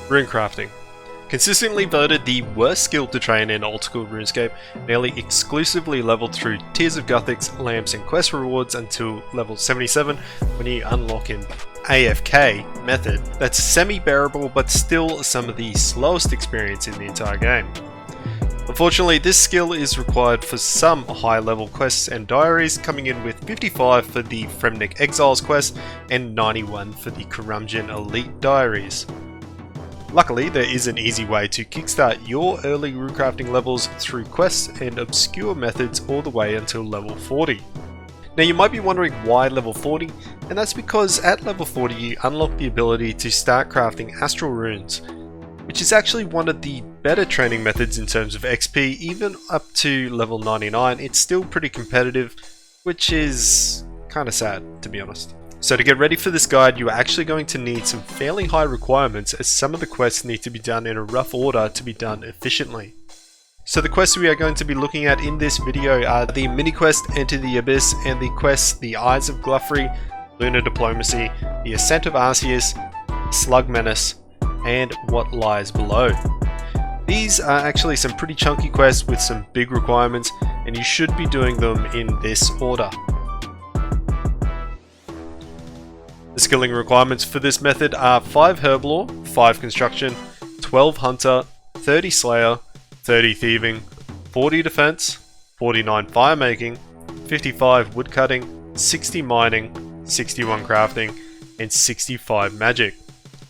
Runecrafting. Consistently voted the worst skill to train in old school RuneScape, nearly exclusively leveled through Tears of Gothics, lamps and quest rewards until level 77 when you unlock an AFK method that's semi-bearable but still some of the slowest experience in the entire game. Unfortunately, this skill is required for some high level quests and diaries, coming in with 55 for the Fremnik Exiles quest and 91 for the Curumgian Elite diaries. Luckily, there is an easy way to kickstart your early runecrafting levels through quests and obscure methods all the way until level 40. Now you might be wondering why level 40, and that's because at level 40 you unlock the ability to start crafting astral runes, which is actually one of the better training methods in terms of XP. Even up to level 99 it's still pretty competitive, which is kinda sad, to be honest. So to get ready for this guide, you are actually going to need some fairly high requirements, as some of the quests need to be done in a rough order to be done efficiently. So the quests we are going to be looking at in this video are the mini quest Enter the Abyss and the quests the Eyes of Gluffery, Lunar Diplomacy, the Ascent of Arceus, Slug Menace, and What Lies Below. These are actually some pretty chunky quests with some big requirements, and you should be doing them in this order. The skilling requirements for this method are 5 Herblore, 5 Construction, 12 Hunter, 30 Slayer, 30 Thieving, 40 Defense, 49 Firemaking, 55 Woodcutting, 60 Mining, 61 Crafting, and 65 Magic.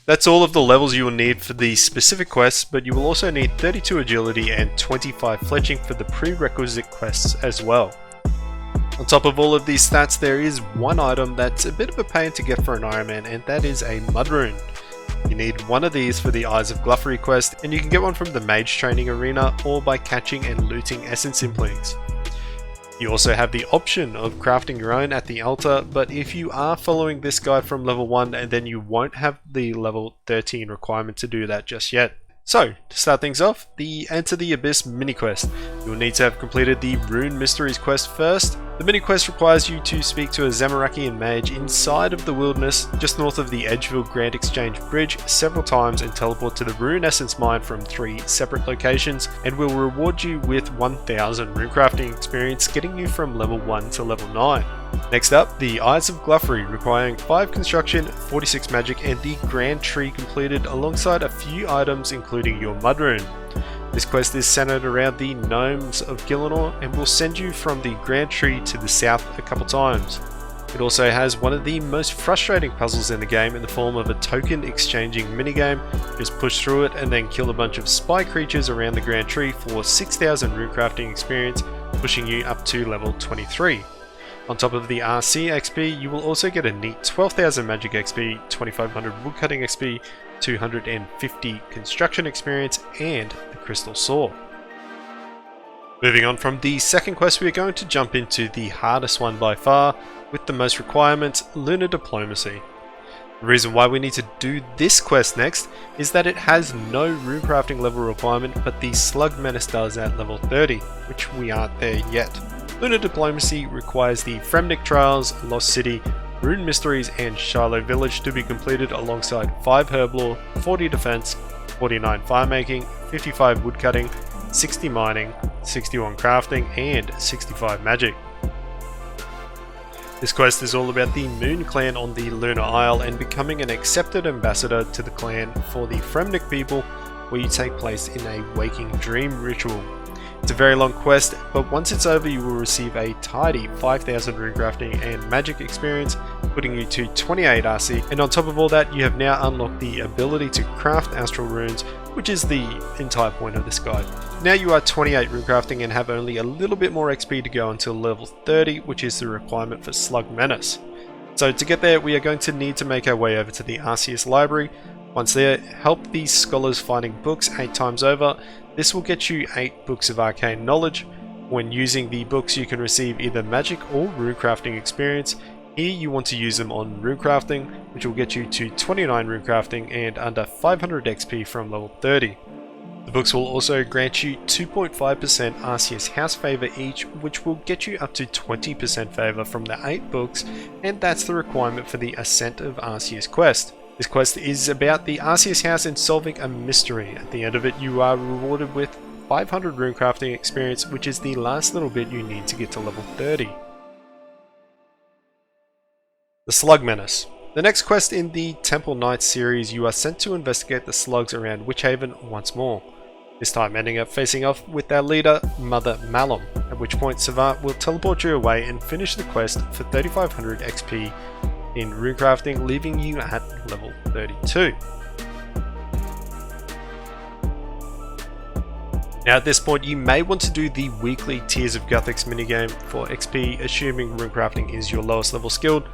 That's all of the levels you will need for the specific quests, but you will also need 32 Agility and 25 Fletching for the prerequisite quests as well. On top of all of these stats, there is one item that's a bit of a pain to get for an Iron Man, and that is a Mud Rune. You need one of these for the Eyes of Gluffery quest, and you can get one from the Mage Training Arena or by catching and looting Essence Implings. You also have the option of crafting your own at the altar, but if you are following this guide from level 1, then you won't have the level 13 requirement to do that just yet. So, to start things off, the Enter the Abyss mini quest. You'll need to have completed the Rune Mysteries quest first. The mini quest requires you to speak to a Zamarakian mage inside of the wilderness, just north of the Edgeville Grand Exchange Bridge, several times, and teleport to the Rune Essence Mine from 3 separate locations, and will reward you with 1000 runecrafting experience, getting you from level 1 to level 9. Next up, the Eyes of Gluffery, requiring 5 Construction, 46 Magic, and the Grand Tree completed alongside a few items including your Mud Rune. This quest is centered around the Gnomes of Gielinor and will send you from the Grand Tree to the south a couple times. It also has one of the most frustrating puzzles in the game in the form of a token exchanging minigame. Just push through it and then kill a bunch of spy creatures around the Grand Tree for 6000 runecrafting experience, pushing you up to level 23. On top of the RC XP, you will also get a neat 12,000 Magic XP, 2500 Woodcutting XP, 250 Construction experience, and the Crystal Saw. Moving on from the second quest, we are going to jump into the hardest one by far, with the most requirements, Lunar Diplomacy. The reason why we need to do this quest next is that it has no runecrafting level requirement, but the Slug Menace does at level 30, which we aren't there yet. Lunar Diplomacy requires the Fremnik Trials, Lost City, Rune Mysteries, and Shiloh Village to be completed alongside 5 Herblore, 40 Defense, 49 Firemaking, 55 Woodcutting, 60 Mining, 61 Crafting, and 65 Magic. This quest is all about the Moon Clan on the Lunar Isle and becoming an accepted ambassador to the clan for the Fremnik people, where you take place in a waking dream ritual. It's a very long quest, but once it's over you will receive a tidy 5000 runecrafting and magic experience, putting you to 28 RC, and on top of all that you have now unlocked the ability to craft astral runes, which is the entire point of this guide. Now you are 28 runecrafting and have only a little bit more XP to go until level 30, which is the requirement for Slug Menace. So to get there we are going to need to make our way over to the Arceus library. Once there, help these scholars finding books 8 times over. This will get you 8 books of arcane knowledge. When using the books you can receive either magic or runecrafting experience. Here you want to use them on runecrafting, which will get you to 29 runecrafting and under 500 XP from level 30. The books will also grant you 2.5% Arceus house favor each, which will get you up to 20% favor from the 8 books, and that's the requirement for the Ascent of Arceus quest. This quest is about the RCS house and solving a mystery. At the end of it, you are rewarded with 500 runecrafting experience, which is the last little bit you need to get to level 30. The Slug Menace. The next quest in the Temple Knights series, you are sent to investigate the slugs around Witchhaven once more. This time ending up facing off with our leader, Mother Malum, at which point Savant will teleport you away and finish the quest for 3500 XP in runecrafting, leaving you at level 32. Now at this point you may want to do the weekly Tears of Guthix minigame for XP, assuming runecrafting is your lowest level skilled.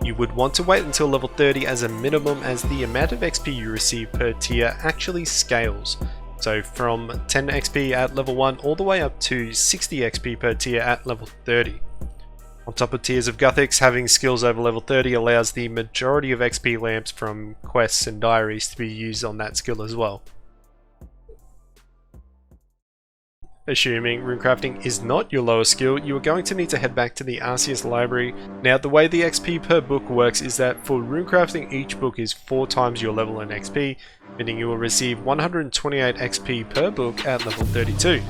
You would want to wait until level 30 as a minimum, as the amount of XP you receive per tier actually scales. So from 10 XP at level 1 all the way up to 60 XP per tier at level 30. On top of Tears of Guthix, having skills over level 30 allows the majority of XP lamps from quests and diaries to be used on that skill as well. Assuming runecrafting is not your lowest skill, you are going to need to head back to the RCS library. Now the way the XP per book works is that for runecrafting each book is 4 times your level in XP, meaning you will receive 128 XP per book at level 32.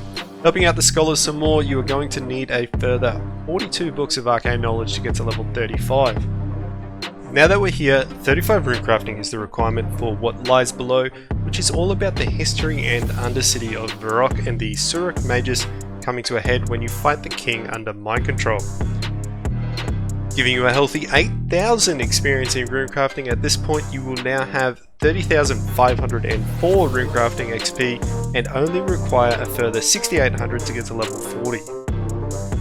Helping out the scholars some more, you are going to need a further 42 books of arcane knowledge to get to level 35. Now that we're here, 35 runecrafting is the requirement for what lies below, which is all about the history and undercity of Varrock and the Suruk mages coming to a head when you fight the king under mind control. Giving you a healthy 8,000 experience in runecrafting. At this point you will now have 30,504 runecrafting XP and only require a further 6,800 to get to level 40.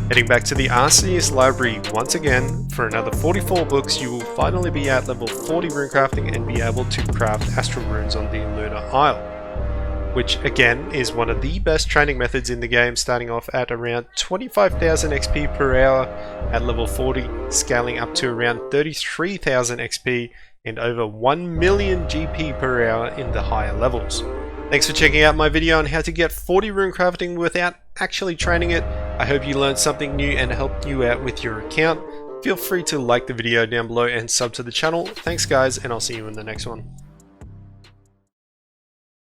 Heading back to the RCS library once again, for another 44 books you will finally be at level 40 runecrafting and be able to craft astral runes on the Lunar Isle, which again is one of the best training methods in the game, starting off at around 25,000 XP per hour at level 40, scaling up to around 33,000 XP and over 1 million GP per hour in the higher levels. Thanks for checking out my video on how to get 40 runecrafting without actually training it. I hope you learned something new and helped you out with your account. Feel free to like the video down below and sub to the channel. Thanks guys, and I'll see you in the next one.